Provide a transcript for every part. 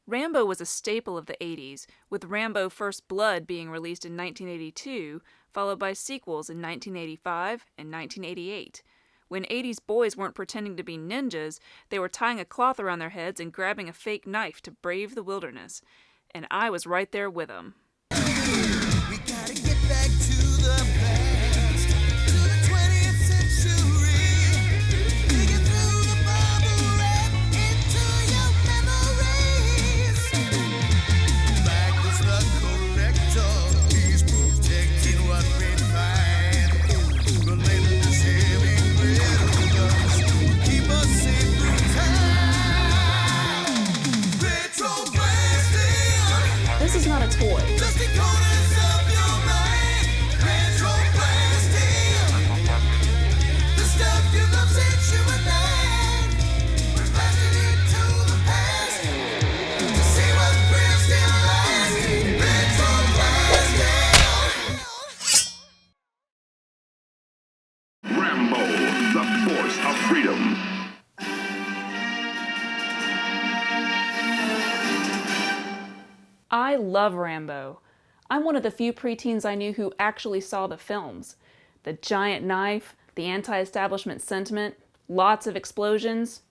Rambo was a staple of the 80s, with Rambo First Blood being released in 1982, followed by sequels in 1985 and 1988. When 80s boys weren't pretending to be ninjas, they were tying a cloth around their heads and grabbing a fake knife to brave the wilderness. And I was right there with them. We gotta get back to the past, to the 20th century. Digging through the bubble wrap into your memories. Back was the collector, he's protecting what we find. Melinda's heavy rhythms keep us safe through time. RetroBlasting. This is not a toy. Just the corners of your mind. RetroBlasting. The stuff you love since you were 9. We're blasting into the past to see what thrills still last. RetroBlasting. Rambo, the force of freedom. I love Rambo. I'm one of the few preteens I knew who actually saw the films. The giant knife, the anti-establishment sentiment, lots of explosions.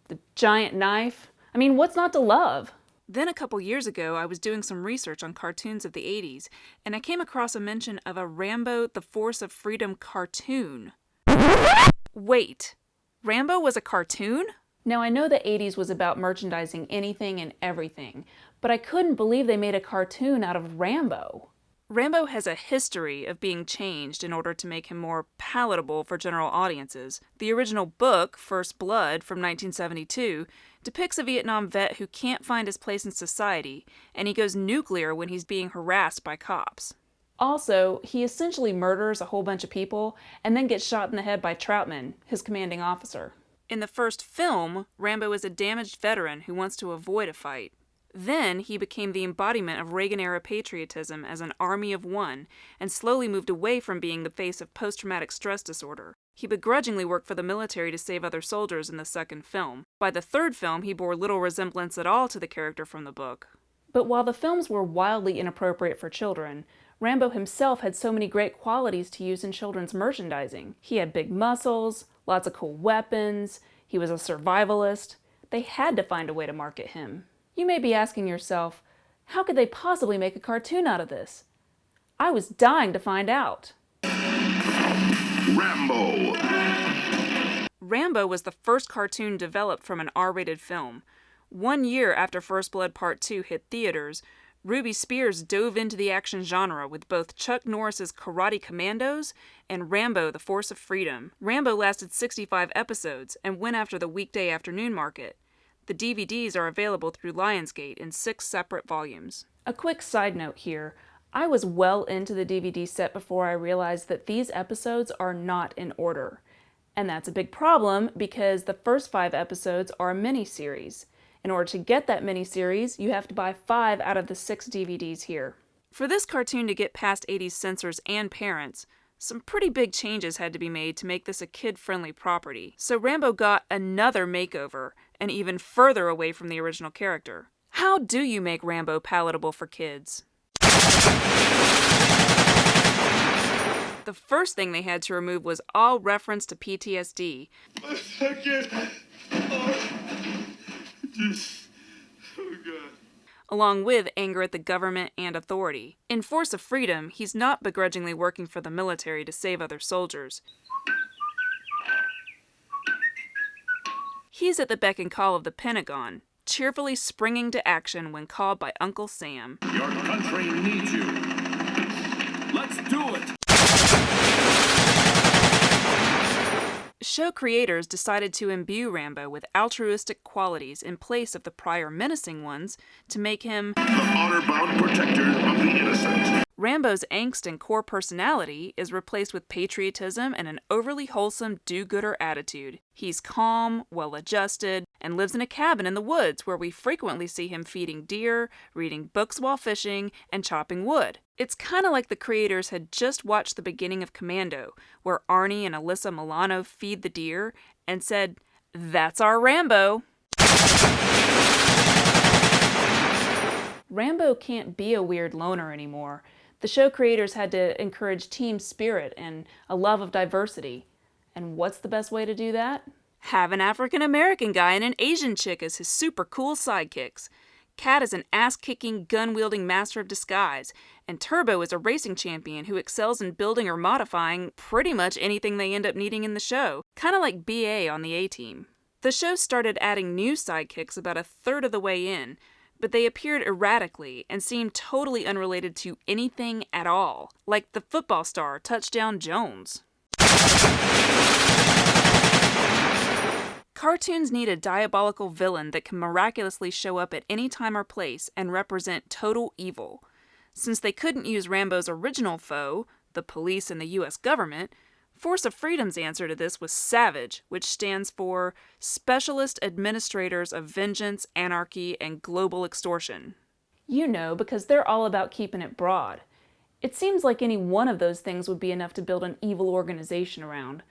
The giant knife. I mean, what's not to love? Then a couple years ago, I was doing some research on cartoons of the 80s, and I came across a mention of a Rambo, the Force of Freedom cartoon. Wait, Rambo was a cartoon? Now, I know the 80s was about merchandising anything and everything, but I couldn't believe they made a cartoon out of Rambo. Rambo has a history of being changed in order to make him more palatable for general audiences. The original book, First Blood, from 1972, depicts a Vietnam vet who can't find his place in society, and he goes nuclear when he's being harassed by cops. Also, he essentially murders a whole bunch of people and then gets shot in the head by Troutman, his commanding officer. In the first film, Rambo is a damaged veteran who wants to avoid a fight. Then he became the embodiment of Reagan-era patriotism as an army of one, and slowly moved away from being the face of post-traumatic stress disorder. He begrudgingly worked for the military to save other soldiers in the second film. By the third film, he bore little resemblance at all to the character from the book. But while the films were wildly inappropriate for children, Rambo himself had so many great qualities to use in children's merchandising. He had big muscles, lots of cool weapons, he was a survivalist. They had to find a way to market him. You may be asking yourself, how could they possibly make a cartoon out of this? I was dying to find out. Rambo. Rambo was the first cartoon developed from an R-rated film. 1 year after First Blood Part 2 hit theaters, Ruby Spears dove into the action genre with both Chuck Norris's Karate Commandos and Rambo, the Force of Freedom. Rambo lasted 65 episodes and went after the weekday afternoon market. The DVDs are available through Lionsgate in 6 separate volumes. A quick side note here. I was well into the DVD set before I realized that these episodes are not in order. And that's a big problem because the first 5 episodes are a mini-series. In order to get that mini-series, you have to buy 5 out of the 6 DVDs here. For this cartoon to get past 80s censors and parents, some pretty big changes had to be made to make this a kid-friendly property. So Rambo got another makeover, and even further away from the original character. How do you make Rambo palatable for kids? The first thing they had to remove was all reference to PTSD. Along with anger at the government and authority. In Force of Freedom, he's not begrudgingly working for the military to save other soldiers. He's at the beck and call of the Pentagon, cheerfully springing to action when called by Uncle Sam. Your country needs you. Let's do it. Show creators decided to imbue Rambo with altruistic qualities in place of the prior menacing ones to make him The honor-bound protector of the innocent. Rambo's angst and core personality is replaced with patriotism and an overly wholesome do-gooder attitude. He's calm, well-adjusted, and lives in a cabin in the woods where we frequently see him feeding deer, reading books while fishing, and chopping wood. It's kind of like the creators had just watched the beginning of Commando, where Arnie and Alyssa Milano feed the deer, and said, "That's our Rambo." Rambo can't be a weird loner anymore. The show creators had to encourage team spirit and a love of diversity. And what's the best way to do that? Have an African American guy and an Asian chick as his super cool sidekicks. Cat is an ass-kicking, gun-wielding master of disguise, and Turbo is a racing champion who excels in building or modifying pretty much anything they end up needing in the show, kind of like B.A. on the A-Team. The show started adding new sidekicks about a third of the way in, but they appeared erratically and seemed totally unrelated to anything at all, like the football star Touchdown Jones. Cartoons need a diabolical villain that can miraculously show up at any time or place and represent total evil. Since they couldn't use Rambo's original foe, the police and the US government, Force of Freedom's answer to this was S.A.V.A.G.E, which stands for Specialist Administrators of Vengeance, Anarchy, and Global Extortion. You know, because they're all about keeping it broad. It seems like any one of those things would be enough to build an evil organization around.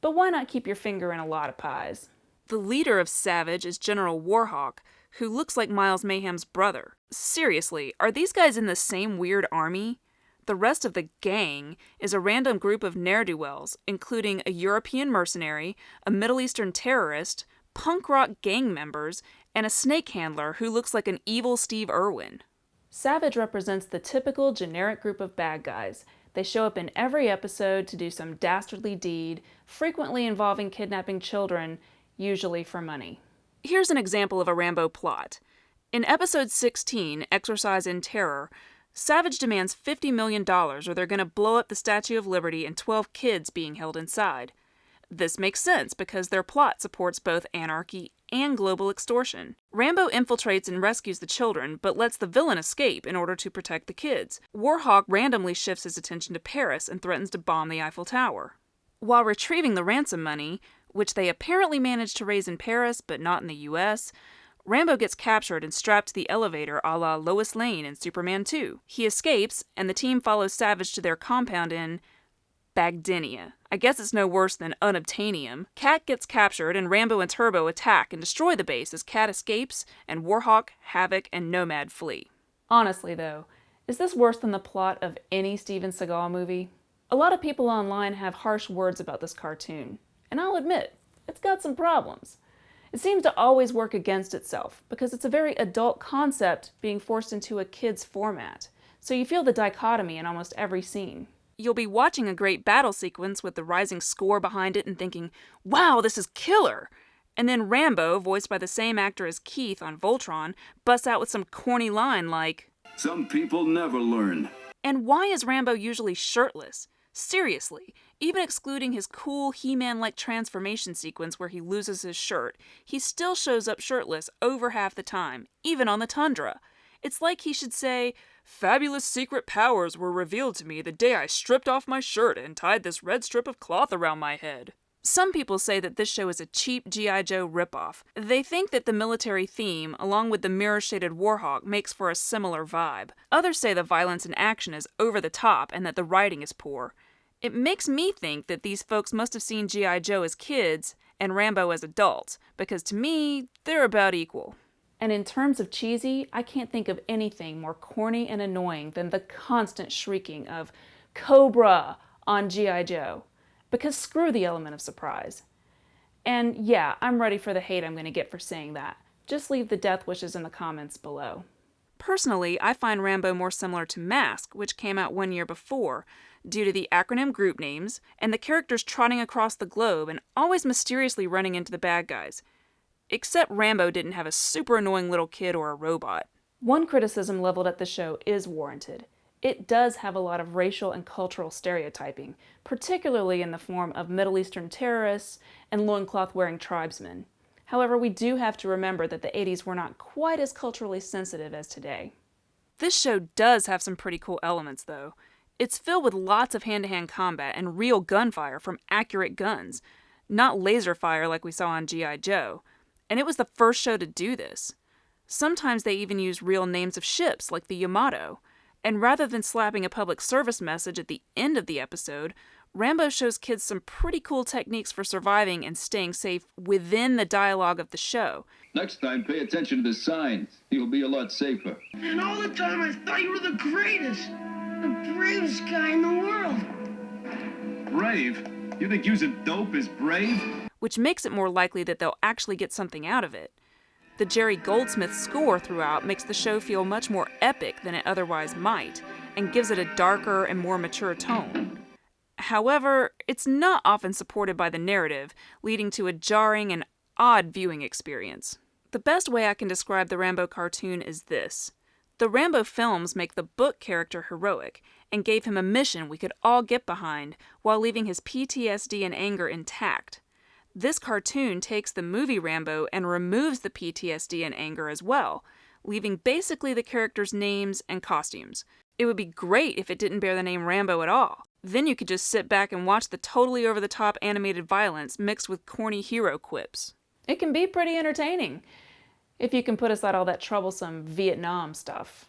But why not keep your finger in a lot of pies? The leader of S.A.V.A.G.E is General Warhawk, who looks like Miles Mayhem's brother. Seriously, are these guys in the same weird army? The rest of the gang is a random group of ne'er-do-wells, including a European mercenary, a Middle Eastern terrorist, punk rock gang members, and a snake handler who looks like an evil Steve Irwin. S.A.V.A.G.E represents the typical generic group of bad guys. They show up in every episode to do some dastardly deed, frequently involving kidnapping children, usually for money. Here's an example of a Rambo plot. In episode 16, Exercise in Terror, S.A.V.A.G.E demands $50 million or they're going to blow up the Statue of Liberty and 12 kids being held inside. This makes sense because their plot supports both anarchy and global extortion. Rambo infiltrates and rescues the children, but lets the villain escape in order to protect the kids. Warhawk randomly shifts his attention to Paris and threatens to bomb the Eiffel Tower. While retrieving the ransom money, which they apparently managed to raise in Paris but not in the US, Rambo gets captured and strapped to the elevator a la Lois Lane in Superman 2. He escapes, and the team follows S.A.V.A.G.E to their compound in Bagdinia. I guess it's no worse than unobtainium. Cat gets captured, and Rambo and Turbo attack and destroy the base as Cat escapes, and Warhawk, Havoc, and Nomad flee. Honestly, though, is this worse than the plot of any Steven Seagal movie? A lot of people online have harsh words about this cartoon, and I'll admit, it's got some problems. It seems to always work against itself, because it's a very adult concept being forced into a kid's format, so you feel the dichotomy in almost every scene. You'll be watching a great battle sequence with the rising score behind it and thinking, wow, this is killer! And then Rambo, voiced by the same actor as Keith on Voltron, busts out with some corny line like, Some people never learn. And why is Rambo usually shirtless? Seriously, even excluding his cool He-Man-like transformation sequence where he loses his shirt, he still shows up shirtless over half the time, even on the tundra. It's like he should say, fabulous secret powers were revealed to me the day I stripped off my shirt and tied this red strip of cloth around my head. Some people say that this show is a cheap G.I. Joe ripoff. They think that the military theme, along with the mirror-shaded Warhawk, makes for a similar vibe. Others say the violence and action is over the top and that the writing is poor. It makes me think that these folks must have seen G.I. Joe as kids and Rambo as adults, because to me, they're about equal. And in terms of cheesy, I can't think of anything more corny and annoying than the constant shrieking of Cobra on G.I. Joe. Because screw the element of surprise. And yeah, I'm ready for the hate I'm going to get for saying that. Just leave the death wishes in the comments below. Personally, I find Rambo more similar to M.A.S.K, which came out 1 year before, due to the acronym group names, and the characters trotting across the globe and always mysteriously running into the bad guys. Except Rambo didn't have a super annoying little kid or a robot. One criticism leveled at the show is warranted. It does have a lot of racial and cultural stereotyping, particularly in the form of Middle Eastern terrorists and loincloth-wearing tribesmen. However, we do have to remember that the 80s were not quite as culturally sensitive as today. This show does have some pretty cool elements, though. It's filled with lots of hand-to-hand combat and real gunfire from accurate guns, not laser fire like we saw on G.I. Joe. And it was the first show to do this. Sometimes they even use real names of ships, like the Yamato. And rather than slapping a public service message at the end of the episode, Rambo shows kids some pretty cool techniques for surviving and staying safe within the dialogue of the show. Next time, pay attention to the signs. You'll be a lot safer. And all the time I thought you were the greatest, the bravest guy in the world. Brave? You think using dope is brave? Which makes it more likely that they'll actually get something out of it. The Jerry Goldsmith score throughout makes the show feel much more epic than it otherwise might, and gives it a darker and more mature tone. However, it's not often supported by the narrative, leading to a jarring and odd viewing experience. The best way I can describe the Rambo cartoon is this. The Rambo films make the book character heroic, and gave him a mission we could all get behind, while leaving his PTSD and anger intact. This cartoon takes the movie Rambo and removes the PTSD and anger as well, leaving basically the characters' names and costumes. It would be great if it didn't bear the name Rambo at all. Then you could just sit back and watch the totally over-the-top animated violence mixed with corny hero quips. It can be pretty entertaining, if you can put aside all that troublesome Vietnam stuff.